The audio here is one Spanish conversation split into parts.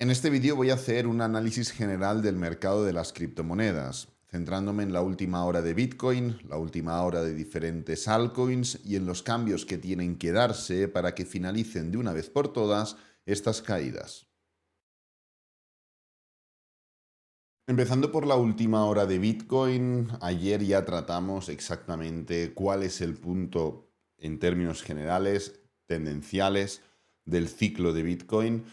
En este vídeo voy a hacer un análisis general del mercado de las criptomonedas, centrándome en la última hora de Bitcoin, la última hora de diferentes altcoins y en los cambios que tienen que darse para que finalicen de una vez por todas estas caídas. Empezando por la última hora de Bitcoin, ayer ya tratamos exactamente cuál es el punto en términos generales, tendenciales, del ciclo de Bitcoin.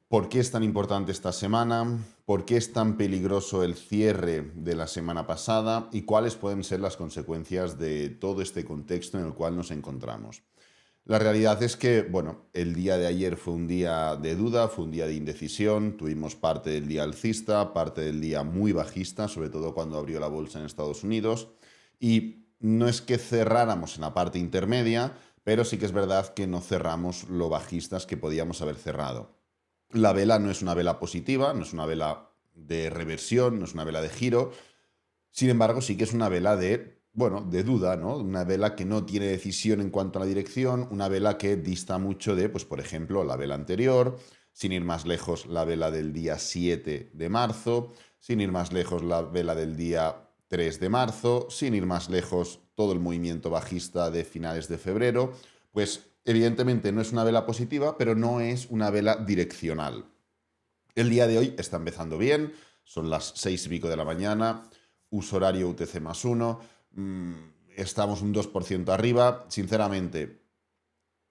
¿Por qué es tan importante esta semana? ¿Por qué es tan peligroso el cierre de la semana pasada? ¿Y cuáles pueden ser las consecuencias de todo este contexto en el cual nos encontramos? La realidad es que, bueno, el día de ayer fue un día de duda, fue un día de indecisión, tuvimos parte del día alcista, parte del día muy bajista, sobre todo cuando abrió la bolsa en Estados Unidos, y no es que cerráramos en la parte intermedia, pero sí que es verdad que no cerramos lo bajistas que podíamos haber cerrado. La vela no es una vela positiva, no es una vela de reversión, no es una vela de giro. Sin embargo, sí que es una vela de, bueno, de duda, ¿no? Una vela que no tiene decisión en cuanto a la dirección, una vela que dista mucho de, pues por ejemplo, la vela anterior, sin ir más lejos, la vela del día 7 de marzo, sin ir más lejos, la vela del día 3 de marzo, sin ir más lejos, todo el movimiento bajista de finales de febrero. Pues evidentemente no es una vela positiva, pero no es una vela direccional. El día de hoy está empezando bien, son las 6 y pico de la mañana, uso horario UTC más uno, estamos un 2% arriba. Sinceramente,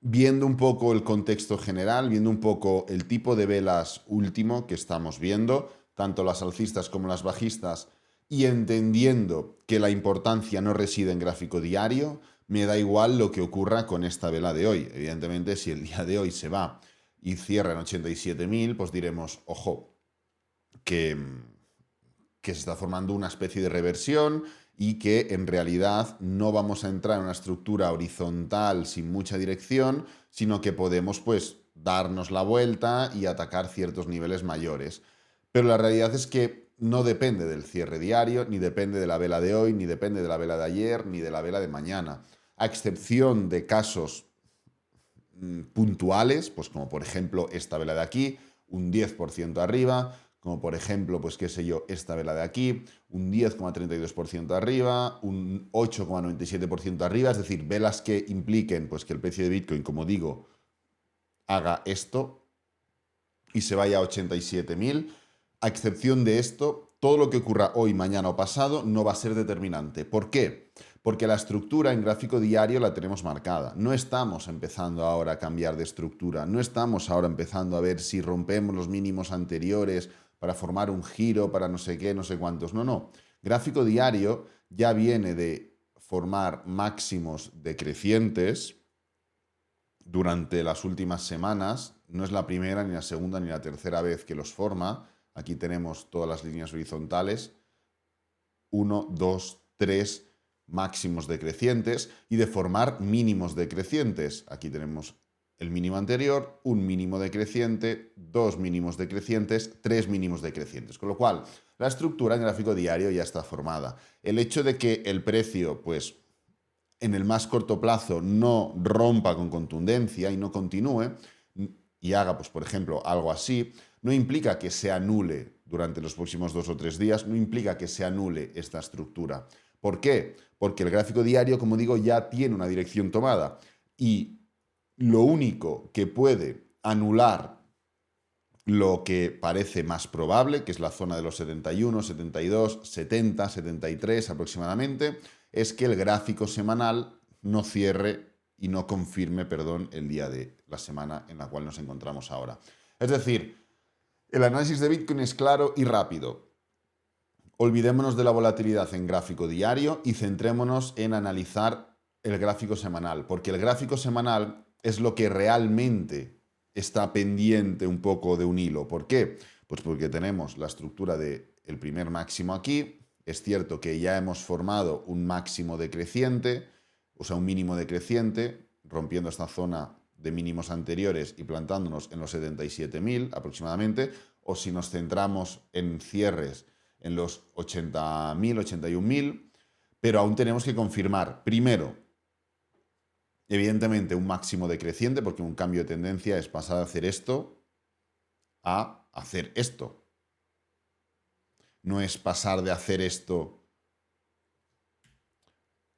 viendo un poco el contexto general, viendo un poco el tipo de velas último que estamos viendo, tanto las alcistas como las bajistas, y entendiendo que la importancia no reside en gráfico diario, me da igual lo que ocurra con esta vela de hoy. Evidentemente, si el día de hoy se va y cierra en 87.000, pues diremos, ojo, que, que se está formando una especie de reversión y que en realidad no vamos a entrar en una estructura horizontal sin mucha dirección, sino que podemos pues darnos la vuelta y atacar ciertos niveles mayores. Pero la realidad es que no depende del cierre diario, ni depende de la vela de hoy, ni depende de la vela de ayer, ni de la vela de mañana. A excepción de casos puntuales, pues como por ejemplo esta vela de aquí, un 10% arriba, como por ejemplo, pues qué sé yo, esta vela de aquí, un 10,32% arriba, un 8,97% arriba, es decir, velas que impliquen pues que el precio de Bitcoin, como digo, haga esto y se vaya a 87.000. A excepción de esto, todo lo que ocurra hoy, mañana o pasado no va a ser determinante. ¿Por qué? Porque la estructura en gráfico diario la tenemos marcada. No estamos empezando ahora a cambiar de estructura. No estamos ahora empezando a ver si rompemos los mínimos anteriores para formar un giro, para no sé qué, no sé cuántos. No, no. Gráfico diario ya viene de formar máximos decrecientes durante las últimas semanas. No es la primera, ni la segunda, ni la tercera vez que los forma. Aquí tenemos todas las líneas horizontales. 1, 2, 3 máximos decrecientes y de formar mínimos decrecientes. Aquí tenemos el mínimo anterior, un mínimo decreciente, dos mínimos decrecientes, tres mínimos decrecientes. Con lo cual, la estructura en gráfico diario ya está formada. El hecho de que el precio, pues, en el más corto plazo no rompa con contundencia y no continúe y haga, pues, por ejemplo, algo así, no implica que se anule durante los próximos 2 o 3 días, no implica que se anule esta estructura. ¿Por qué? Porque el gráfico diario, como digo, ya tiene una dirección tomada y lo único que puede anular lo que parece más probable, que es la zona de los 71, 72, 70, 73 aproximadamente, es que el gráfico semanal no cierre y no confirme, perdón, el día de la semana en la cual nos encontramos ahora. Es decir, el análisis de Bitcoin es claro y rápido. Olvidémonos de la volatilidad en gráfico diario y centrémonos en analizar el gráfico semanal, porque el gráfico semanal es lo que realmente está pendiente un poco de un hilo. ¿Por qué? Pues porque tenemos la estructura del primer máximo aquí. Es cierto que ya hemos formado un máximo decreciente, o sea, un mínimo decreciente, rompiendo esta zona de mínimos anteriores y plantándonos en los 77.000 aproximadamente, o si nos centramos en cierres en los 80.000, 81.000, pero aún tenemos que confirmar, primero, evidentemente un máximo decreciente, porque un cambio de tendencia es pasar a hacer esto a hacer esto. No es pasar de hacer esto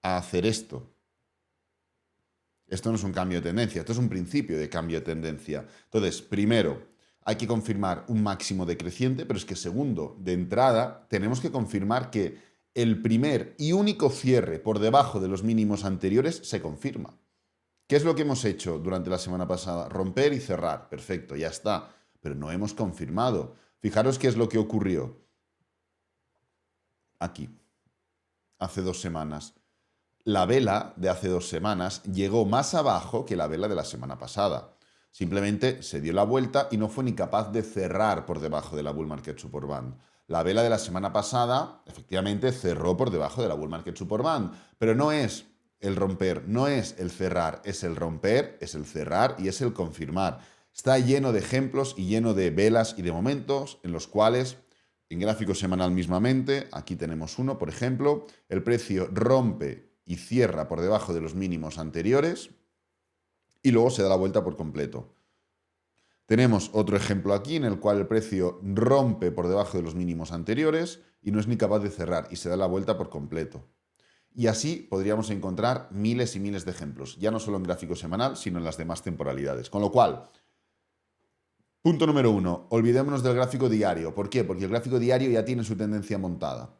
a hacer esto. Esto no es un cambio de tendencia, esto es un principio de cambio de tendencia. Entonces, primero, hay que confirmar un máximo decreciente, pero es que segundo, de entrada, tenemos que confirmar que el primer y único cierre por debajo de los mínimos anteriores se confirma. ¿Qué es lo que hemos hecho durante la semana pasada? Romper y cerrar. Perfecto, ya está. Pero no hemos confirmado. Fijaros qué es lo que ocurrió aquí, hace 2 semanas. La vela de hace 2 semanas llegó más abajo que la vela de la semana pasada. Simplemente se dio la vuelta y no fue ni capaz de cerrar por debajo de la Bull Market Support Band. La vela de la semana pasada, efectivamente, cerró por debajo de la Bull Market Support Band, pero no es el romper, no es el cerrar, es el romper, es el cerrar y es el confirmar. Está lleno de ejemplos y lleno de velas y de momentos en los cuales, en gráfico semanal mismamente, aquí tenemos uno, por ejemplo, el precio rompe y cierra por debajo de los mínimos anteriores y luego se da la vuelta por completo. Tenemos otro ejemplo aquí en el cual el precio rompe por debajo de los mínimos anteriores y no es ni capaz de cerrar y se da la vuelta por completo. Y así podríamos encontrar miles y miles de ejemplos, ya no solo en gráfico semanal, sino en las demás temporalidades. Con lo cual, punto número 1, olvidémonos del gráfico diario. ¿Por qué? Porque el gráfico diario ya tiene su tendencia montada.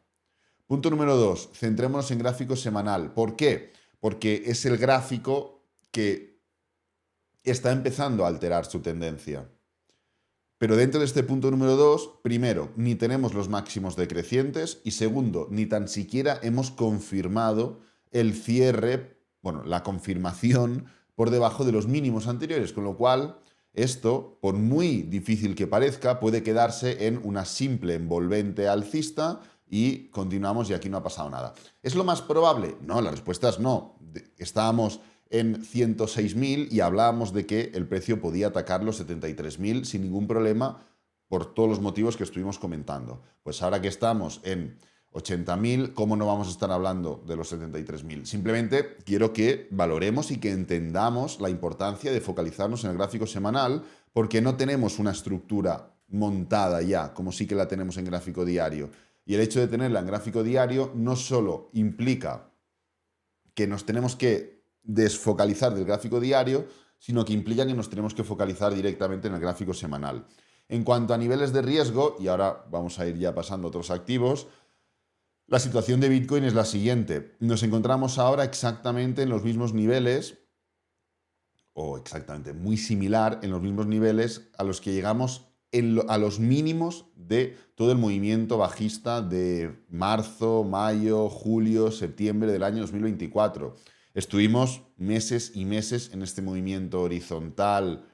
Punto número 2, centrémonos en gráfico semanal. ¿Por qué? Porque es el gráfico que está empezando a alterar su tendencia. Pero dentro de este punto número 2, primero, ni tenemos los máximos decrecientes y segundo, ni tan siquiera hemos confirmado el cierre, bueno, la confirmación por debajo de los mínimos anteriores, con lo cual esto, por muy difícil que parezca, puede quedarse en una simple envolvente alcista y continuamos y aquí no ha pasado nada. ¿Es lo más probable? No, la respuesta es no. Estábamos en 106.000 y hablábamos de que el precio podía atacar los 73.000 sin ningún problema por todos los motivos que estuvimos comentando. Pues ahora que estamos en 80.000, ¿cómo no vamos a estar hablando de los 73.000? Simplemente quiero que valoremos y que entendamos la importancia de focalizarnos en el gráfico semanal porque no tenemos una estructura montada ya, como sí que la tenemos en gráfico diario. Y el hecho de tenerla en gráfico diario no solo implica que nos tenemos que desfocalizar del gráfico diario, sino que implica que nos tenemos que focalizar directamente en el gráfico semanal. En cuanto a niveles de riesgo, y ahora vamos a ir ya pasando a otros activos, la situación de Bitcoin es la siguiente. Nos encontramos ahora exactamente en los mismos niveles, o exactamente muy similar en los mismos niveles a los que llegamos a los mínimos de todo el movimiento bajista de marzo, mayo, julio, septiembre del año 2024. Estuvimos meses y meses en este movimiento horizontal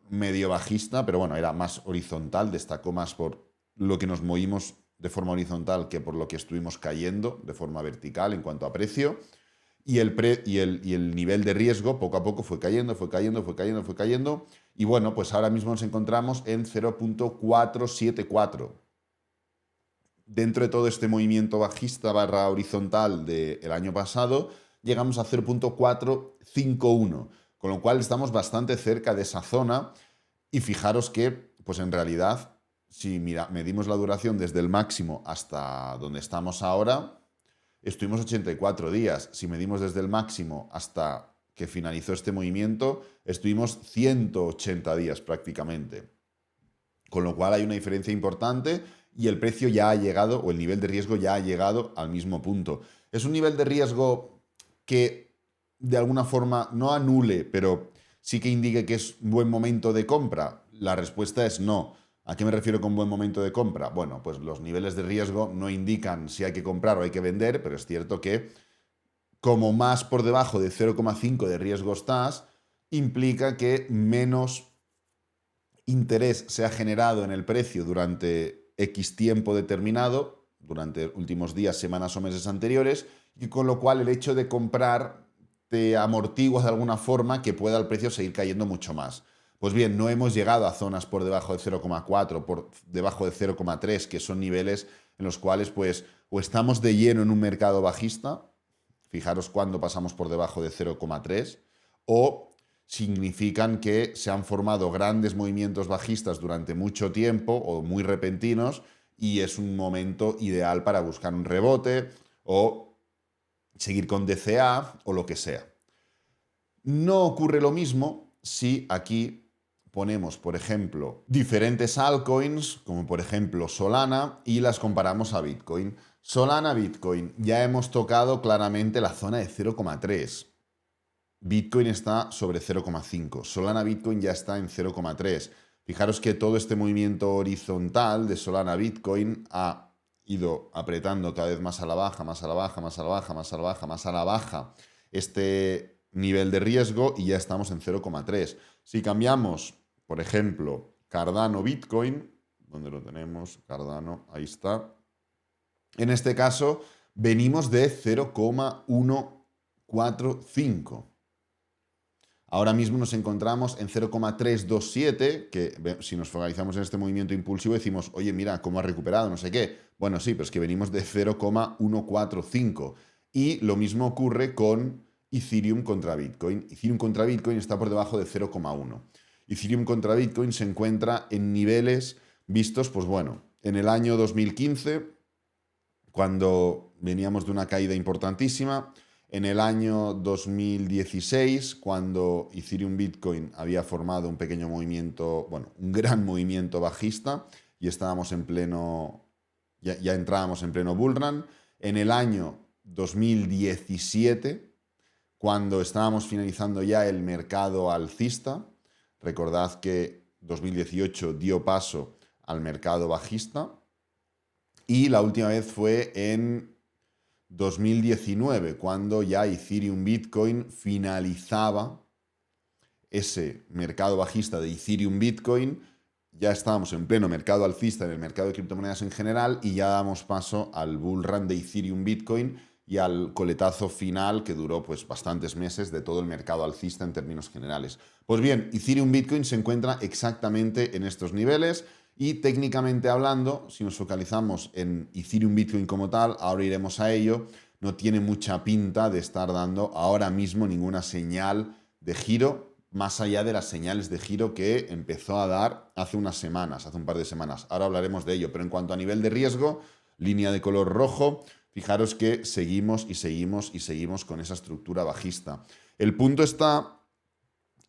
medio bajista, pero bueno, era más horizontal, destacó más por lo que nos movimos de forma horizontal que por lo que estuvimos cayendo de forma vertical en cuanto a precio. Y el nivel de riesgo poco a poco fue cayendo, fue cayendo, fue cayendo, fue cayendo. Y bueno, pues ahora mismo nos encontramos en 0.474. Dentro de todo este movimiento bajista barra horizontal del año pasado, llegamos a 0.451, con lo cual estamos bastante cerca de esa zona. Y fijaros que, pues en realidad, si medimos la duración desde el máximo hasta donde estamos ahora, estuvimos 84 días. Si medimos desde el máximo hasta que finalizó este movimiento, estuvimos 180 días prácticamente. Con lo cual hay una diferencia importante y el precio ya ha llegado, o el nivel de riesgo ya ha llegado al mismo punto. Es un nivel de riesgo que de alguna forma no anule, pero sí que indique que es un buen momento de compra. La respuesta es no. ¿A qué me refiero con buen momento de compra? Bueno, pues los niveles de riesgo no indican si hay que comprar o hay que vender, pero es cierto que como más por debajo de 0,5 de riesgo estás, implica que menos interés se ha generado en el precio durante X tiempo determinado, durante últimos días, semanas o meses anteriores, y con lo cual el hecho de comprar te amortigua de alguna forma que pueda el precio seguir cayendo mucho más. Pues bien, no hemos llegado a zonas por debajo de 0,4, por debajo de 0,3, que son niveles en los cuales pues o estamos de lleno en un mercado bajista, fijaros cuando pasamos por debajo de 0,3, o significan que se han formado grandes movimientos bajistas durante mucho tiempo o muy repentinos y es un momento ideal para buscar un rebote o seguir con DCA o lo que sea. No ocurre lo mismo si aquí ponemos, por ejemplo, diferentes altcoins, como por ejemplo Solana, y las comparamos a Bitcoin. Solana, Bitcoin, ya hemos tocado claramente la zona de 0,3. Bitcoin está sobre 0,5. Solana, Bitcoin ya está en 0,3. Fijaros que todo este movimiento horizontal de Solana, Bitcoin ha ido apretando cada vez más a la baja, más a la baja, más a la baja, más a la baja, más a la baja este nivel de riesgo y ya estamos en 0,3. Si cambiamos, por ejemplo, Cardano, Bitcoin, ¿dónde lo tenemos? Cardano, ahí está. En este caso, venimos de 0,145. Ahora mismo nos encontramos en 0,327, que si nos focalizamos en este movimiento impulsivo decimos, oye, mira, cómo ha recuperado, no sé qué. Bueno, sí, pero es que venimos de 0,145. Y lo mismo ocurre con Ethereum contra Bitcoin. Ethereum contra Bitcoin está por debajo de 0,1. Ethereum contra Bitcoin se encuentra en niveles vistos, pues bueno, en el año 2015, cuando veníamos de una caída importantísima. En el año 2016, cuando Ethereum Bitcoin había formado un pequeño movimiento, bueno, un gran movimiento bajista y estábamos en pleno, ya entrábamos en pleno bull run. En el año 2017, cuando estábamos finalizando ya el mercado alcista, recordad que 2018 dio paso al mercado bajista y la última vez fue en 2019, cuando ya Ethereum Bitcoin finalizaba ese mercado bajista de Ethereum Bitcoin, ya estábamos en pleno mercado alcista en el mercado de criptomonedas en general y ya damos paso al bull run de Ethereum Bitcoin y al coletazo final que duró pues bastantes meses de todo el mercado alcista en términos generales. Pues bien, Ethereum Bitcoin se encuentra exactamente en estos niveles. Y técnicamente hablando, si nos focalizamos en Ethereum Bitcoin como tal, ahora iremos a ello, no tiene mucha pinta de estar dando ahora mismo ninguna señal de giro, más allá de las señales de giro que empezó a dar hace unas semanas, hace un par de semanas. Ahora hablaremos de ello, pero en cuanto a nivel de riesgo, línea de color rojo, fijaros que seguimos y seguimos y seguimos con esa estructura bajista. El punto está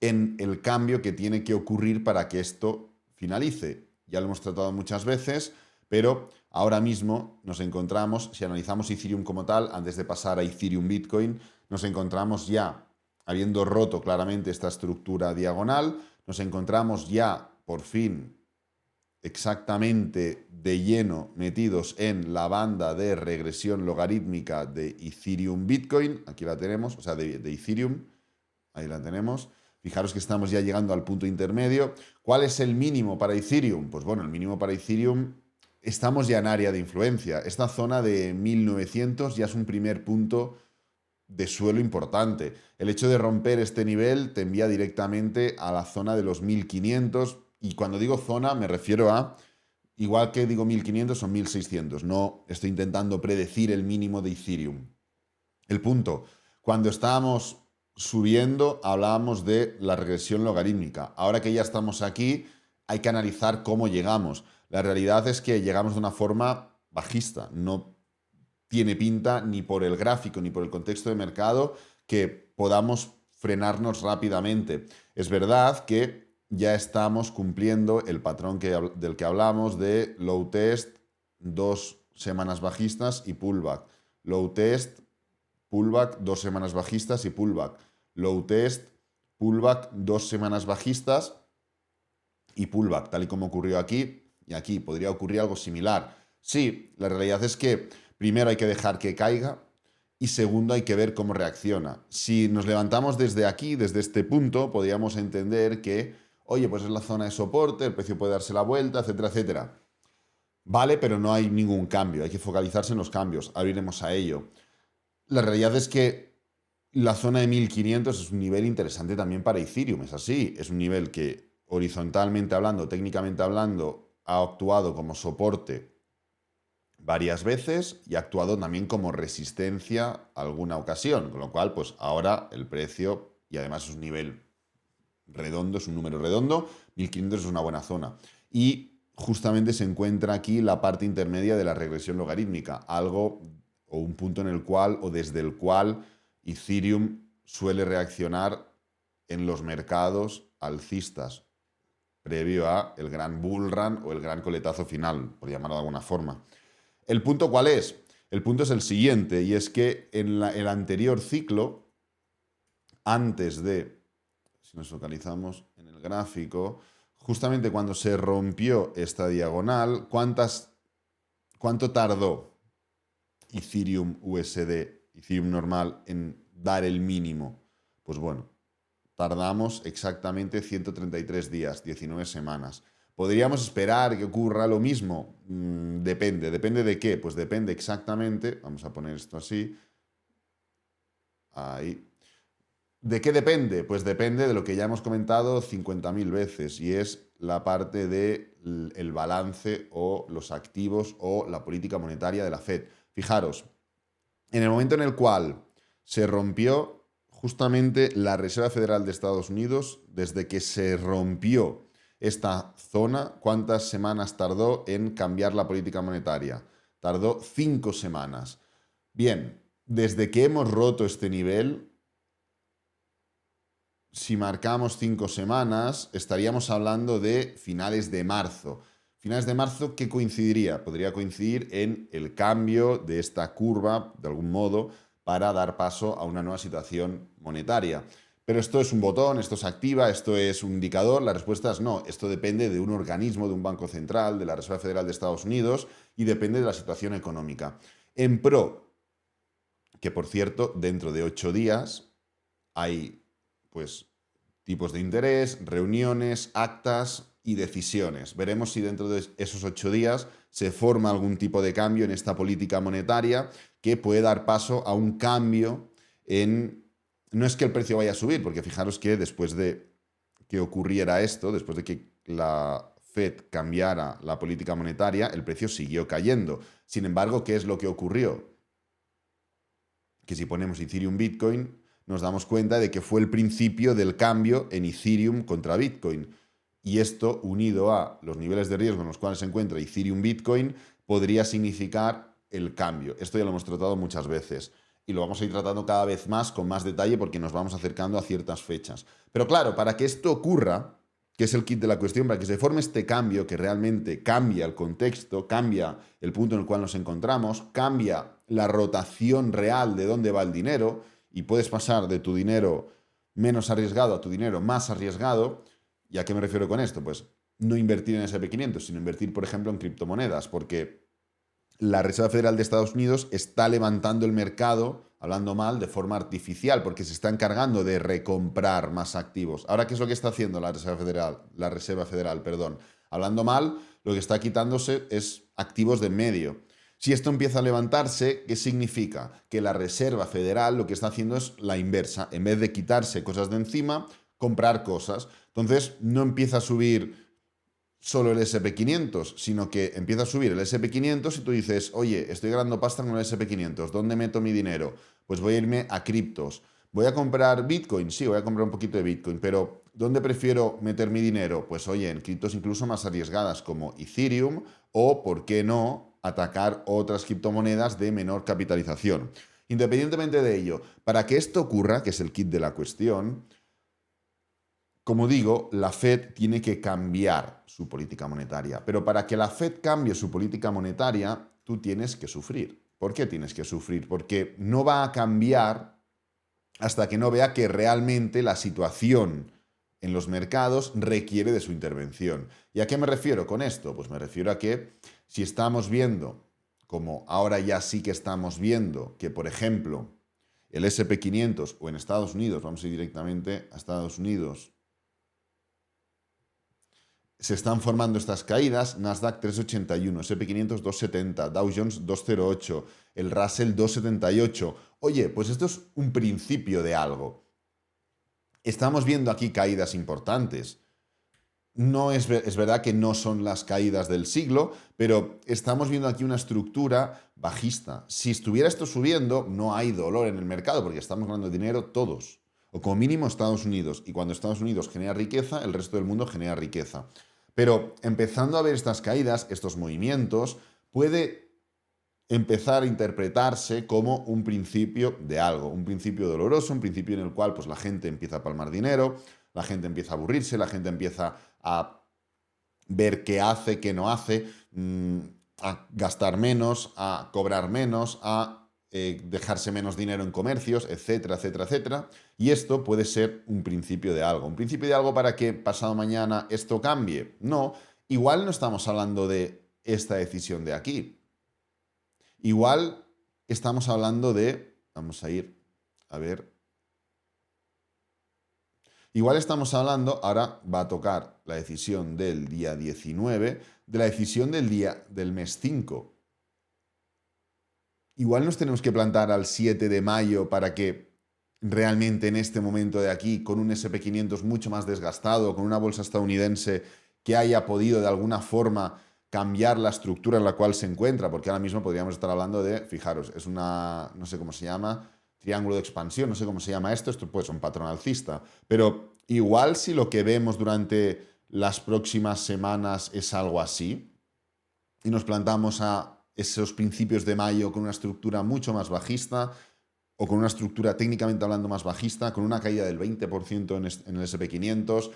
en el cambio que tiene que ocurrir para que esto finalice. Ya lo hemos tratado muchas veces, pero ahora mismo nos encontramos, si analizamos Ethereum como tal, antes de pasar a Ethereum Bitcoin, nos encontramos ya, habiendo roto claramente esta estructura diagonal, nos encontramos ya, por fin, exactamente de lleno metidos en la banda de regresión logarítmica de Ethereum Bitcoin. Aquí la tenemos, o sea, de Ethereum, ahí la tenemos. Fijaros que estamos ya llegando al punto intermedio. ¿Cuál es el mínimo para Ethereum? Pues bueno, el mínimo para Ethereum, estamos ya en área de influencia. Esta zona de 1900 ya es un primer punto de suelo importante. El hecho de romper este nivel te envía directamente a la zona de los 1500. Y cuando digo zona me refiero a, igual que digo 1500 son 1600. No estoy intentando predecir el mínimo de Ethereum. El punto, cuando estábamos subiendo hablábamos de la regresión logarítmica. Ahora que ya estamos aquí, hay que analizar cómo llegamos. La realidad es que llegamos de una forma bajista. No tiene pinta ni por el gráfico ni por el contexto de mercado que podamos frenarnos rápidamente. Es verdad que ya estamos cumpliendo el patrón del que hablamos de low test, 2 semanas bajistas y pullback. Low test, pullback, 2 semanas bajistas y pullback. Low test, pullback, 2 semanas bajistas y pullback, tal y como ocurrió aquí y aquí. Podría ocurrir algo similar. Sí, la realidad es que primero hay que dejar que caiga y segundo hay que ver cómo reacciona. Si nos levantamos desde aquí, desde este punto, podríamos entender que, oye, pues es la zona de soporte, el precio puede darse la vuelta, etcétera, etcétera. Vale, pero no hay ningún cambio, hay que focalizarse en los cambios. Ahora iremos a ello. La realidad es que la zona de 1500 es un nivel interesante también para Ethereum, es así. Es un nivel que horizontalmente hablando, técnicamente hablando, ha actuado como soporte varias veces y ha actuado también como resistencia alguna ocasión. Con lo cual, pues ahora el precio, y además es un nivel redondo, es un número redondo, 1500 es una buena zona. Y justamente se encuentra aquí la parte intermedia de la regresión logarítmica, algo o un punto en el cual o desde el cual Ethereum suele reaccionar en los mercados alcistas, previo a el gran bull run o el gran coletazo final, por llamarlo de alguna forma. ¿El punto cuál es? El punto es el siguiente, y es que en el anterior ciclo, antes de, si nos localizamos en el gráfico, justamente cuando se rompió esta diagonal, ¿cuánto tardó Ethereum USD, Ethereum normal, en dar el mínimo? Pues bueno, tardamos exactamente 133 días, 19 semanas. ¿Podríamos esperar que ocurra lo mismo? Depende. ¿Depende de qué? Pues depende exactamente, vamos a poner esto así, ahí. ¿De qué depende? Pues depende de lo que ya hemos comentado 50.000 veces, y es la parte del balance o los activos o la política monetaria de la Fed. Fijaros, en el momento en el cual se rompió justamente la Reserva Federal de Estados Unidos, desde que se rompió esta zona, ¿cuántas semanas tardó en cambiar la política monetaria? Tardó 5 semanas. Bien, desde que hemos roto este nivel, si marcamos 5 semanas, estaríamos hablando de finales de marzo. Finales de marzo, ¿qué coincidiría? Podría coincidir en el cambio de esta curva, de algún modo, para dar paso a una nueva situación monetaria. Pero esto es un botón, esto se activa, esto es un indicador. La respuesta es no. Esto depende de un organismo, de un banco central, de la Reserva Federal de Estados Unidos, y depende de la situación económica. En pro, que por cierto, dentro de 8 días hay pues tipos de interés, reuniones, actas y decisiones. Veremos si dentro de esos 8 días se forma algún tipo de cambio en esta política monetaria que puede dar paso a un cambio en... No es que el precio vaya a subir, porque fijaros que después de que ocurriera esto, después de que la Fed cambiara la política monetaria, el precio siguió cayendo. Sin embargo, ¿qué es lo que ocurrió? Que si ponemos Ethereum Bitcoin, nos damos cuenta de que fue el principio del cambio en Ethereum contra Bitcoin. Y esto, unido a los niveles de riesgo en los cuales se encuentra Ethereum Bitcoin, podría significar el cambio. Esto ya lo hemos tratado muchas veces y lo vamos a ir tratando cada vez más con más detalle porque nos vamos acercando a ciertas fechas. Pero claro, para que esto ocurra, que es el kit de la cuestión, para que se forme este cambio que realmente cambia el contexto, cambia el punto en el cual nos encontramos, cambia la rotación real de dónde va el dinero, y puedes pasar de tu dinero menos arriesgado a tu dinero más arriesgado. ¿Y a qué me refiero con esto? Pues no invertir en SP500, sino invertir, por ejemplo, en criptomonedas, porque la Reserva Federal de Estados Unidos está levantando el mercado, hablando mal, de forma artificial, porque se está encargando de recomprar más activos. Ahora, ¿qué es lo que está haciendo la Reserva Federal, perdón? Hablando mal, lo que está quitándose es activos de en medio. Si esto empieza a levantarse, ¿qué significa? Que la Reserva Federal lo que está haciendo es la inversa. En vez de quitarse cosas de encima, comprar cosas. Entonces, no empieza a subir solo el SP500, sino que empieza a subir el SP500 y tú dices, oye, estoy ganando pasta con el SP500, ¿dónde meto mi dinero? Pues voy a irme a criptos. ¿Voy a comprar Bitcoin? Sí, voy a comprar un poquito de Bitcoin, pero ¿dónde prefiero meter mi dinero? Pues oye, en criptos incluso más arriesgadas como Ethereum o, ¿por qué no?, atacar otras criptomonedas de menor capitalización. Independientemente de ello, para que esto ocurra, que es el kit de la cuestión, como digo, la Fed tiene que cambiar su política monetaria. Pero para que la Fed cambie su política monetaria, tú tienes que sufrir. ¿Por qué tienes que sufrir? Porque no va a cambiar hasta que no vea que realmente la situación en los mercados requiere de su intervención. ¿Y a qué me refiero con esto? Pues me refiero a que si estamos viendo, como ahora ya sí que estamos viendo, que por ejemplo el SP500 o en Estados Unidos, vamos a ir directamente a Estados Unidos, se están formando estas caídas, Nasdaq 381, SP500 270, Dow Jones 208, el Russell 278. Oye, pues esto es un principio de algo. Estamos viendo aquí caídas importantes. No es verdad que no son las caídas del siglo, pero estamos viendo aquí una estructura bajista. Si estuviera esto subiendo, no hay dolor en el mercado porque estamos ganando dinero todos. o como mínimo Estados Unidos. Y cuando Estados Unidos genera riqueza, el resto del mundo genera riqueza. Pero empezando a ver estas caídas, estos movimientos, puede empezar a interpretarse como un principio de algo, un principio doloroso, un principio en el cual pues, la gente empieza a palmar dinero, la gente empieza a aburrirse, la gente empieza a ver qué hace, qué no hace, a gastar menos, a cobrar menos, a dejarse menos dinero en comercios, etcétera, etcétera, etcétera. Y esto puede ser un principio de algo. ¿Un principio de algo para que pasado mañana esto cambie? No, igual no estamos hablando de esta decisión de aquí. Igual estamos hablando de... Vamos a ir a ver. Igual estamos hablando, ahora va a tocar la decisión del día 19, de la decisión del mes 5. Igual nos tenemos que plantar al 7 de mayo para que realmente en este momento de aquí, con un SP500 mucho más desgastado, con una bolsa estadounidense que haya podido de alguna forma cambiar la estructura en la cual se encuentra, porque ahora mismo podríamos estar hablando de, fijaros, es una, no sé cómo se llama, triángulo de expansión, no sé cómo se llama esto puede ser un patrón alcista, pero igual si lo que vemos durante las próximas semanas es algo así, y nos plantamos a esos principios de mayo con una estructura mucho más bajista, o con una estructura técnicamente hablando más bajista, con una caída del 20% en el SP500,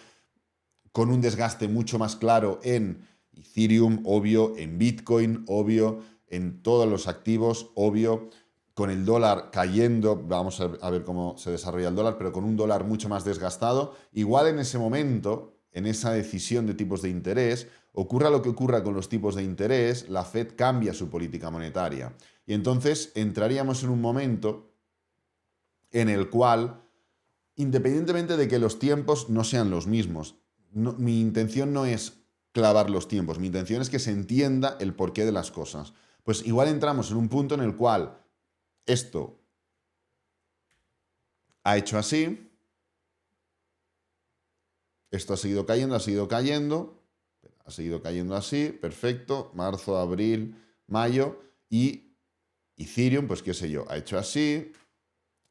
con un desgaste mucho más claro en Ethereum, obvio, en Bitcoin, obvio, en todos los activos, obvio, con el dólar cayendo, vamos a ver cómo se desarrolla el dólar, pero con un dólar mucho más desgastado, igual en ese momento, en esa decisión de tipos de interés, ocurra lo que ocurra con los tipos de interés, la Fed cambia su política monetaria. Y entonces entraríamos en un momento en el cual, independientemente de que los tiempos no sean los mismos, mi intención no es clavar los tiempos, mi intención es que se entienda el porqué de las cosas. Pues igual entramos en un punto en el cual esto ha hecho así, esto ha seguido cayendo, ha seguido cayendo así, perfecto, marzo, abril, mayo, y Ethereum, pues qué sé yo, ha hecho así,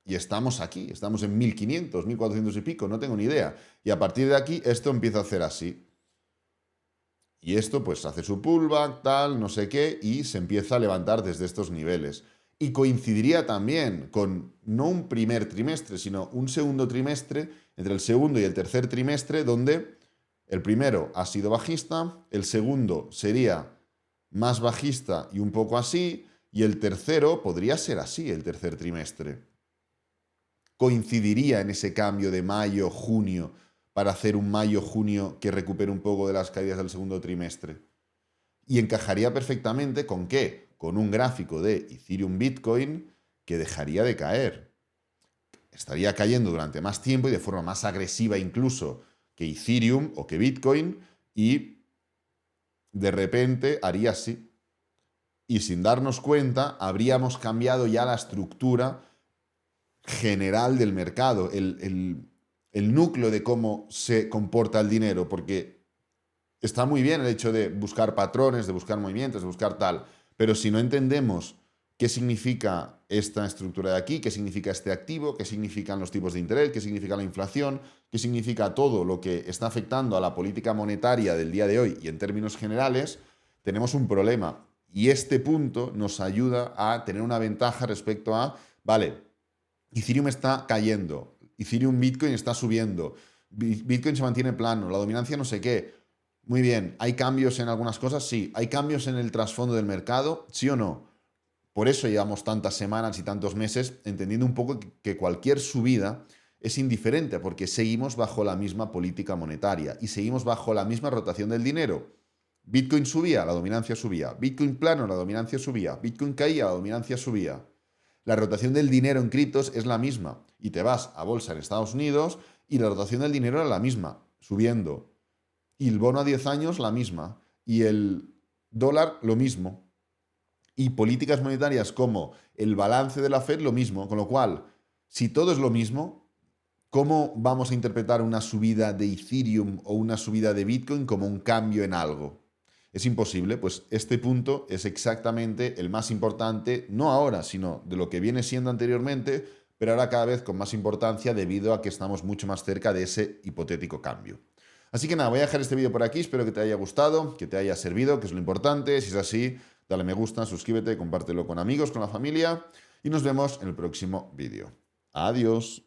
y estamos aquí, estamos en 1500, 1400 y pico, no tengo ni idea. Y a partir de aquí esto empieza a hacer así. Y esto pues hace su pullback, tal, no sé qué, y se empieza a levantar desde estos niveles. Y coincidiría también con no un primer trimestre, sino un segundo trimestre, entre el segundo y el tercer trimestre, donde el primero ha sido bajista, el segundo sería más bajista y un poco así, y el tercero podría ser así, el tercer trimestre. Coincidiría en ese cambio de mayo-junio para hacer un mayo-junio que recupere un poco de las caídas del segundo trimestre. Y encajaría perfectamente ¿con qué? Con un gráfico de Ethereum Bitcoin que dejaría de caer. Estaría cayendo durante más tiempo y de forma más agresiva incluso que Ethereum o que Bitcoin, y de repente haría así. Y sin darnos cuenta habríamos cambiado ya la estructura general del mercado, el núcleo de cómo se comporta el dinero, porque está muy bien el hecho de buscar patrones, de buscar movimientos, de buscar tal, pero si no entendemos qué significa esta estructura de aquí, qué significa este activo, qué significan los tipos de interés, qué significa la inflación, qué significa todo lo que está afectando a la política monetaria del día de hoy y en términos generales, tenemos un problema. Y este punto nos ayuda a tener una ventaja respecto a, vale, Ethereum está cayendo, Ethereum Bitcoin está subiendo, Bitcoin se mantiene plano, la dominancia no sé qué. Muy bien, ¿hay cambios en algunas cosas? Sí. ¿Hay cambios en el trasfondo del mercado? ¿Sí o no? Por eso llevamos tantas semanas y tantos meses entendiendo un poco que cualquier subida es indiferente, porque seguimos bajo la misma política monetaria y seguimos bajo la misma rotación del dinero. Bitcoin subía, la dominancia subía. Bitcoin plano, la dominancia subía. Bitcoin caía, la dominancia subía. La rotación del dinero en criptos es la misma. Y te vas a bolsa en Estados Unidos y la rotación del dinero era la misma, subiendo. Y el bono a 10 años la misma. Y el dólar lo mismo. Y políticas monetarias como el balance de la Fed lo mismo. Con lo cual, si todo es lo mismo, ¿cómo vamos a interpretar una subida de Ethereum o una subida de Bitcoin como un cambio en algo? Es imposible, pues este punto es exactamente el más importante, no ahora, sino de lo que viene siendo anteriormente, pero ahora cada vez con más importancia debido a que estamos mucho más cerca de ese hipotético cambio. Así que nada, voy a dejar este vídeo por aquí, espero que te haya gustado, que te haya servido, que es lo importante. Si es así, dale me gusta, suscríbete, compártelo con amigos, con la familia y nos vemos en el próximo vídeo. Adiós.